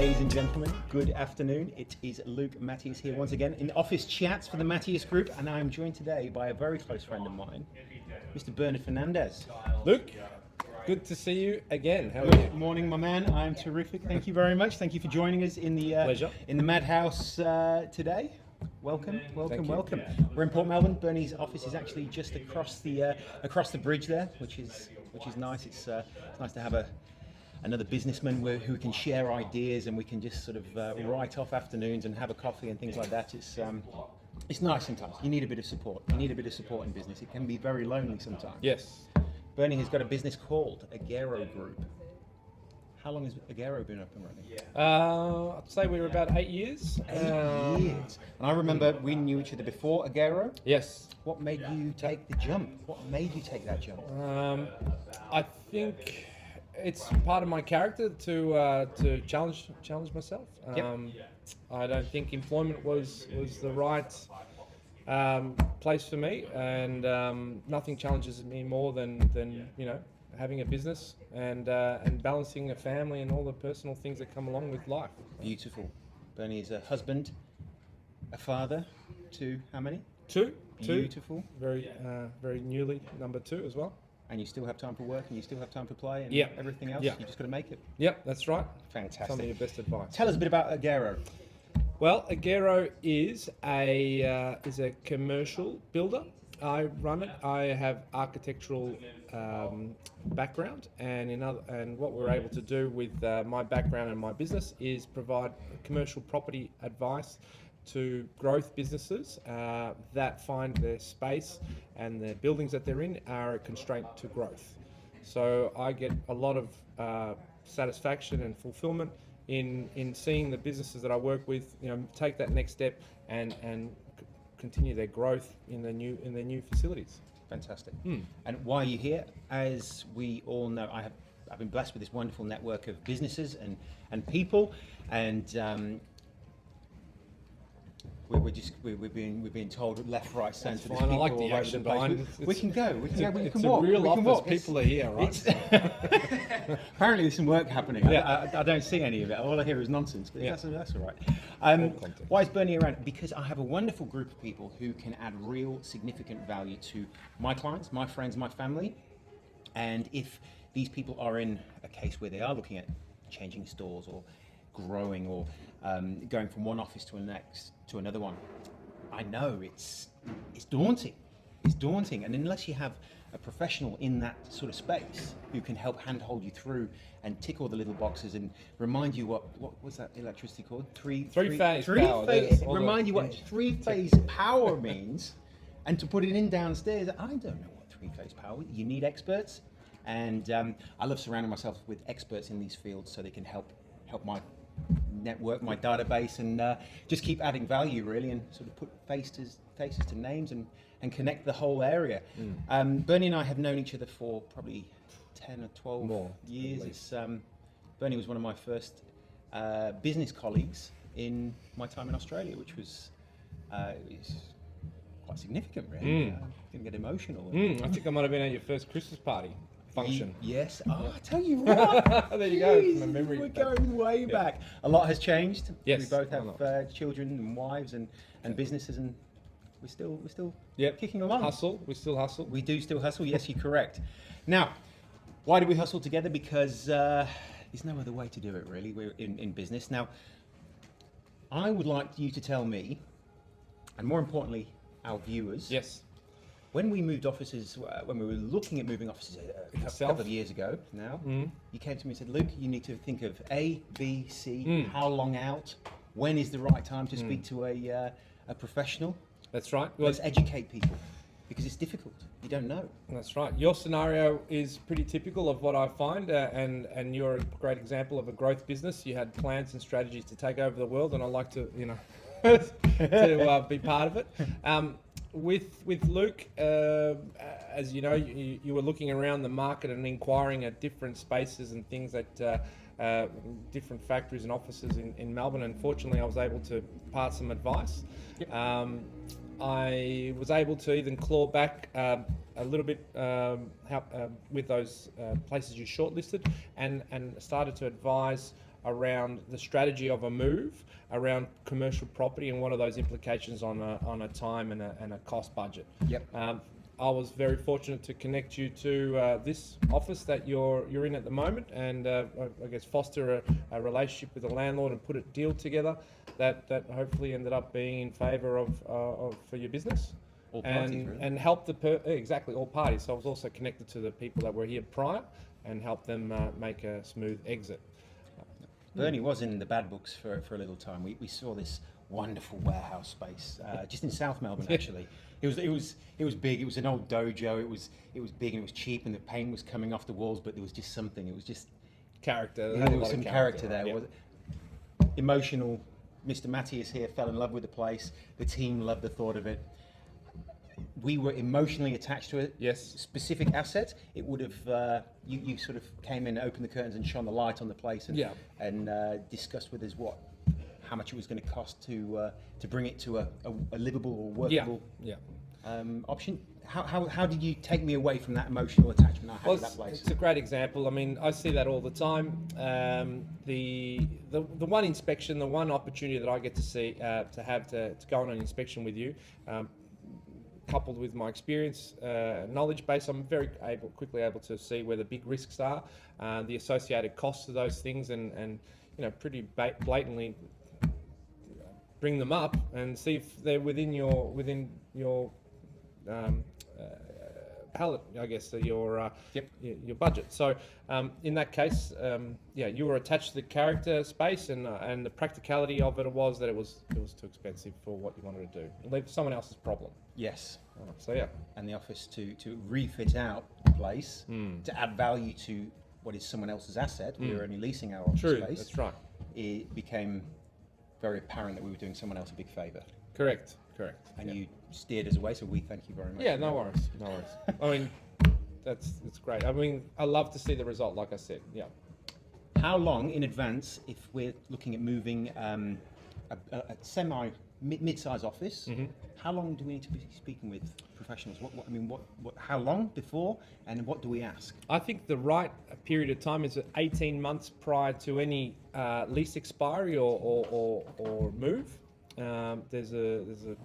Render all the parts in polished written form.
Ladies and gentlemen, good afternoon. It is Luke Matias here once again in Office Chats for the Matias Group, and I am joined today by a very close friend of mine, Mr. Bernard Fernandez. Luke, good to see you again. How are you? Good morning, my man. I'm terrific. Thank you very much. Thank you for joining us in the Madhouse today. Welcome. We're in Port Melbourne. Bernie's office is actually just across the bridge there, which is nice. It's nice to have another businessman who can share ideas, and we can just sort of write off afternoons and have a coffee and things like that. It's nice sometimes. You need a bit of support. You need a bit of support in business. It can be very lonely sometimes. Yes. Bernie has got a business called Agero Group. How long has Agero been up and running? I'd say we were about 8 years. 8 years. And I remember we knew each other before Agero. Yes. What made you take the jump? What made you take that jump? I think it's part of my character to challenge myself. I don't think employment was the right place for me, and nothing challenges me more than having a business and balancing a family and all the personal things that come along with life. Beautiful. Bernie is a husband, a father to how many? Two. Beautiful. Very newly number 2 as well. And you still have time for work, and you still have time for play, and everything else. Yeah. You just got to make it. Yep, that's right. Fantastic. Some of your best advice. Tell us a bit about Agero. Well, Agero is a commercial builder. I run it. I have architectural background, and what we're able to do with my background and my business is provide commercial property advice to growth businesses that find their space and the buildings that they're in are a constraint to growth. So I get a lot of satisfaction and fulfillment in seeing the businesses that I work with, take that next step and continue their growth in their new facilities. Fantastic. And why are you here? As we all know, I've been blessed with this wonderful network of businesses and people, and we're being told left, right, centre. That's fine. I like the ocean behind. We can go. We can walk. It's a real office. People are here, right? Apparently, there's some work happening. Yeah. I don't see any of it. All I hear is nonsense. But that's all right. Why is Bernie around? Because I have a wonderful group of people who can add real significant value to my clients, my friends, my family. And if these people are in a case where they are looking at changing stores or growing or going from one office to another one, I know it's daunting. It's daunting, and unless you have a professional in that sort of space who can help handhold you through and tick all the little boxes and remind you what was that electricity called? Three-phase power. Remind you what three-phase power means, and to put it in downstairs. I don't know what three-phase power. You need experts, and I love surrounding myself with experts in these fields so they can help my network, my database, and just keep adding value really, and sort of put faces to names and connect the whole area. Bernie and I have known each other for probably 10 or 12 years. Bernie was one of my first business colleagues in my time in Australia, which was quite significant really. Didn't get emotional. I think I might have been at your first Christmas party function. Yes. Oh, I tell you what. There you go. My memory. We're going way back. A lot has changed. Yes. We both have children and wives and businesses, and we're still kicking along. Hustle. We still hustle. We do still hustle. Yes, you're correct. Now, why do we hustle together? Because there's no other way to do it really. We're in business. Now, I would like you to tell me, and more importantly, our viewers. Yes. When we moved offices, when we were looking at moving offices a couple of years ago now, you came to me and said, Luke, you need to think of A, B, C, how long out, when is the right time to speak to a professional. That's right. Let's educate people, because it's difficult. You don't know. That's right. Your scenario is pretty typical of what I find, and you're a great example of a growth business. You had plans and strategies to take over the world, and I like to, to be part of it. With Luke, as you know, you were looking around the market and inquiring at different spaces and things that different factories and offices in Melbourne. Unfortunately, I was able to pass some advice. Yep. I was able to even claw back a little bit with those places you shortlisted, and started to advise around the strategy of a move, around commercial property, and what are those implications on a time and a cost budget. Yep. I was very fortunate to connect you to this office that you're in at the moment, and I guess foster a relationship with the landlord and put a deal together that hopefully ended up being in favour of for your business. All parties, really. And help exactly all parties. So I was also connected to the people that were here prior and help them make a smooth exit. Bernie was in the bad books for a little time. We saw this wonderful warehouse space just in South Melbourne. Actually, it was big. It was an old dojo. It was big and it was cheap, and the paint was coming off the walls. But there was just something. It was just Character. there was some character there. Yeah. Emotional. Mr. Matias here fell in love with the place. The team loved the thought of it. We were emotionally attached to it. Yes. Specific asset. It would have. You sort of came in, opened the curtains, and shone the light on the place, and discussed with us how much it was going to cost to bring it to a livable or workable option. How did you take me away from that emotional attachment I had to that place? It's a great example. I mean, I see that all the time. The one inspection, the one opportunity that I get to see to go on an inspection with you. Coupled with my experience, knowledge base, I'm very quickly able to see where the big risks are, the associated costs of those things, and pretty blatantly bring them up and see if they're within your palette, I guess, your budget. So in that case, you were attached to the character space, and the practicality of it was that it was too expensive for what you wanted to do. Leave someone else's problem. Yes. So yeah. And the office to refit out the place to add value to what is someone else's asset. We were only leasing our office space. That's right. It became very apparent that we were doing someone else a big favour. Correct. And you steered us away, so we thank you very much. Yeah, no worries. I mean, it's great. I mean, I love to see the result, like I said. Yeah. How long in advance, if we're looking at moving a mid-size office, how long do we need to be speaking with professionals? How long before, and what do we ask? I think the right period of time is 18 months prior to any lease expiry or move. There's a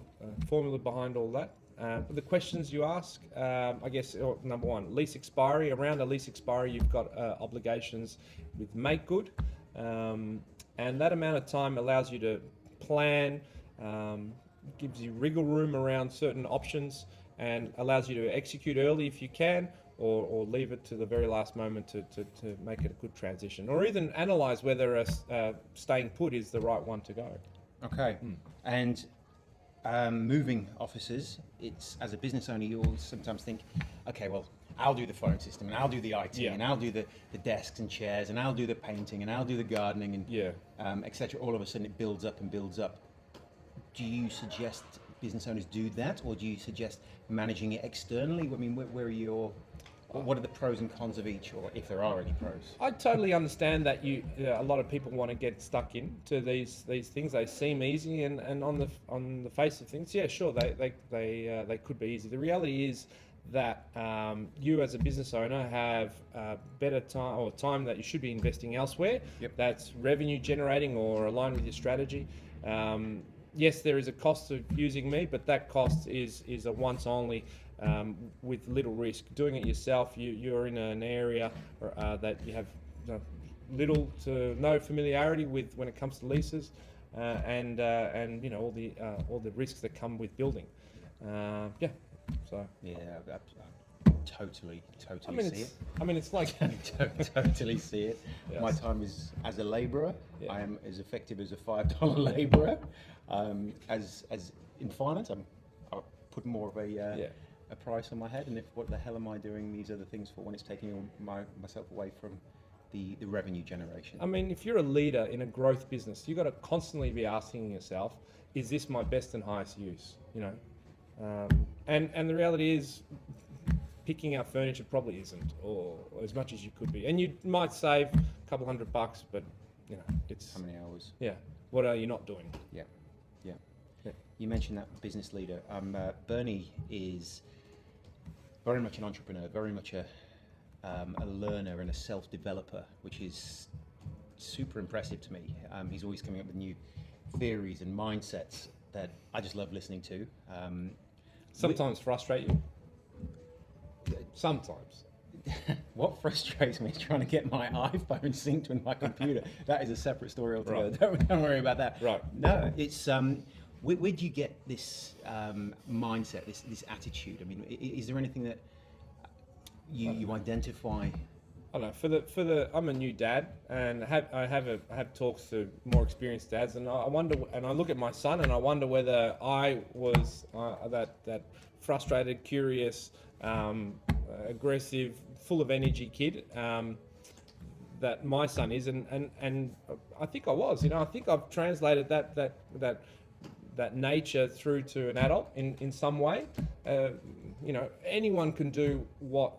formula behind all that. But the questions you ask, I guess, number one, lease expiry. Around a lease expiry, you've got obligations with make good, and that amount of time allows you to plan, gives you wriggle room around certain options, and allows you to execute early if you can, or leave it to the very last moment to make it a good transition, or even analyse whether staying put is the right one to go. Okay. And moving offices, it's, as a business owner, you'll sometimes think, okay, well, I'll do the phone system, and I'll do the IT, and I'll do the desks and chairs, and I'll do the painting, and I'll do the gardening, and etc. All of a sudden it builds up and builds up. Do you suggest business owners do that, or do you suggest managing it externally? I mean, where are your... What are the pros and cons of each, or if there are any pros? I totally understand that a lot of people want to get stuck into these things. They seem easy, and on the face of things, yeah, sure, they could be easy. The reality is that you as a business owner have better time, or time that you should be investing elsewhere. That's revenue generating or aligned with your strategy. Yes, there is a cost of using me, but that cost is a once only. With little risk. Doing it yourself, you're in an area that you have little to no familiarity with when it comes to leases, and all the risks that come with building. I totally see it. I mean, it's like totally see it. Yes. My time is as a labourer. I am as effective as a $5 labourer. As in finance, I put more of a price on my head, and what the hell am I doing these other things for when it's taking myself away from the revenue generation? I mean, if you're a leader in a growth business, you've got to constantly be asking yourself, is this my best and highest use? And the reality is, picking up furniture probably isn't, or as much as you could be. And you might save a couple $100, but it's... How many hours? Yeah. What are you not doing? Yeah. You mentioned that business leader. Bernie is very much an entrepreneur, very much a learner and a self-developer, which is super impressive to me. He's always coming up with new theories and mindsets that I just love listening to. Sometimes frustrate you. Sometimes. What frustrates me is trying to get my iPhone synced with my computer. That is a separate story altogether. Right. Don't worry about that. Right. No, it's where do you get this mindset, this attitude? I mean, is there anything that you identify? I don't know. For the I'm a new dad, and I have talks to more experienced dads, and I wonder, and I look at my son, and I wonder whether I was that frustrated, curious, aggressive, full of energy kid that my son is, and I think I was. I think I've translated that nature through to an adult in some way. Anyone can do what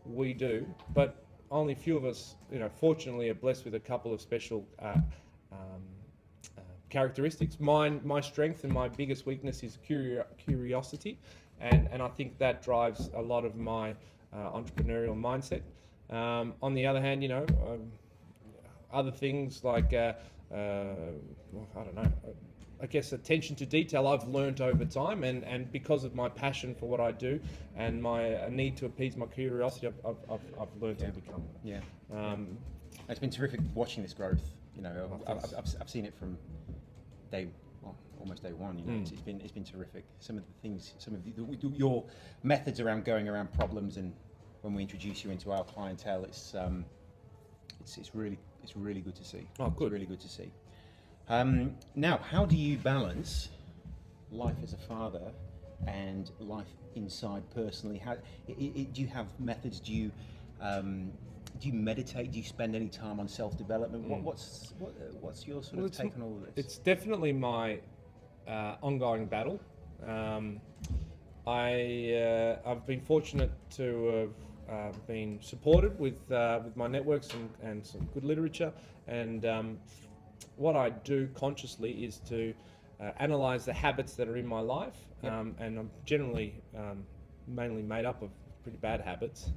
we do, but only a few of us, fortunately, are blessed with a couple of special characteristics. My strength and my biggest weakness is curiosity, and I think that drives a lot of my entrepreneurial mindset. On the other hand, other things like I don't know. I guess attention to detail I've learned over time, and because of my passion for what I do and my need to appease my curiosity, I've learned to become. Yeah. It's been terrific watching this growth. I've seen it from almost day one. It's been terrific. Some of the things, your methods around going around problems, and when we introduce you into our clientele, it's really good to see. Oh, good. It's really good to see. Now, how do you balance life as a father and life inside personally? Do you have methods? Do you meditate? Do you spend any time on self-development? What's your sort of take on all of this? It's definitely my ongoing battle. I've been fortunate to have been supported with my networks and some good literature, and what I do consciously is to analyze the habits that are in my life, and I'm generally mainly made up of pretty bad habits,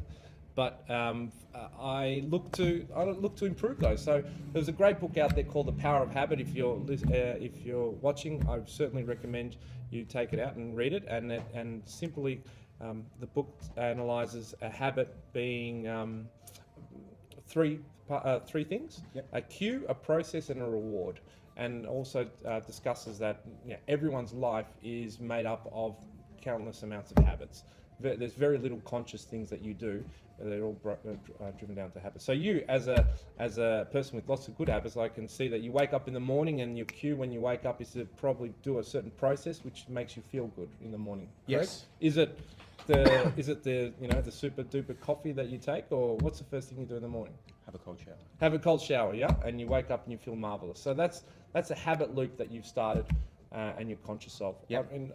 but I look to improve those. So there's a great book out there called The Power of Habit. If you're watching, I certainly recommend you take it out and read it. And simply, the book analyzes a habit being three things: a cue, a process, and a reward. And also discusses that everyone's life is made up of countless amounts of habits. There's very little conscious things that you do. They're all driven down to habits. So you, as a person with lots of good habits, I can see that you wake up in the morning, and your cue when you wake up is to probably do a certain process which makes you feel good in the morning. Correct? Yes. Is it the super duper coffee that you take, or what's the first thing you do in the morning? Have a cold shower. Have a cold shower, yeah, and you wake up and you feel marvelous. So that's a habit loop that you've started, and you're conscious of. Yep. In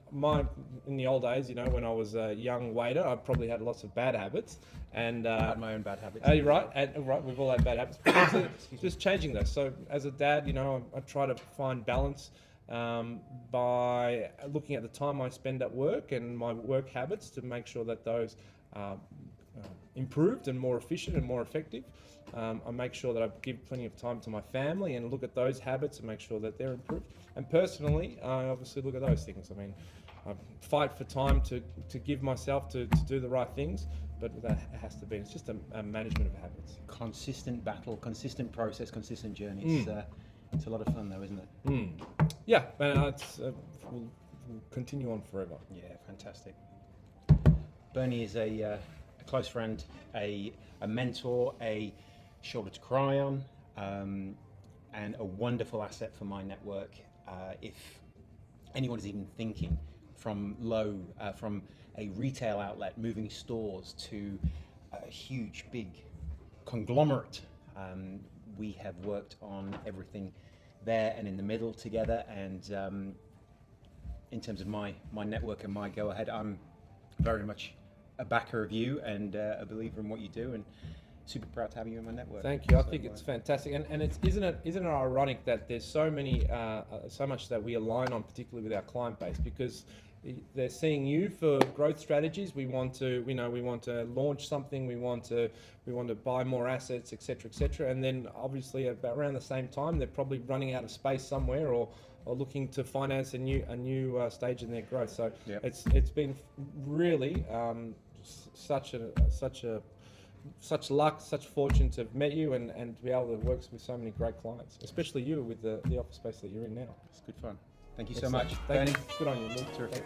the old days, when I was a young waiter, I probably had lots of bad habits, and I had my own bad habits. Right, we've all had bad habits. But just changing those. So as a dad, I try to find balance by looking at the time I spend at work and my work habits to make sure that those are improved and more efficient and more effective. I make sure that I give plenty of time to my family and look at those habits and make sure that they're improved. And personally, I obviously look at those things. I mean, I fight for time to give myself to do the right things, but that has to be, it's just a management of habits. Consistent battle, consistent process, consistent journey. It's a lot of fun though, isn't it? Yeah, and we'll continue on forever. Yeah, fantastic. Bernie is a close friend, a mentor, a shoulder to cry on, and a wonderful asset for my network. If anyone is even thinking from a retail outlet, moving stores to a huge, big conglomerate, we have worked on everything there and in the middle together. And in terms of my network and my go ahead, I'm very much a backer of you and a believer in what you do, and super proud to have you in my network. Thank you. I think it's fantastic, and isn't it ironic that there's so much that we align on, particularly with our client base, because they're seeing you for growth strategies. We want to, we want to launch something. We want to buy more assets, etc., etc. And then obviously about around the same time, they're probably running out of space somewhere, or looking to finance a new stage in their growth. So it's been really such luck, such fortune to have met you and to be able to work with so many great clients, especially you with the office space that you're in now. It's good fun. Thank you so much. Thank you. Good on you, Luke. Terrific.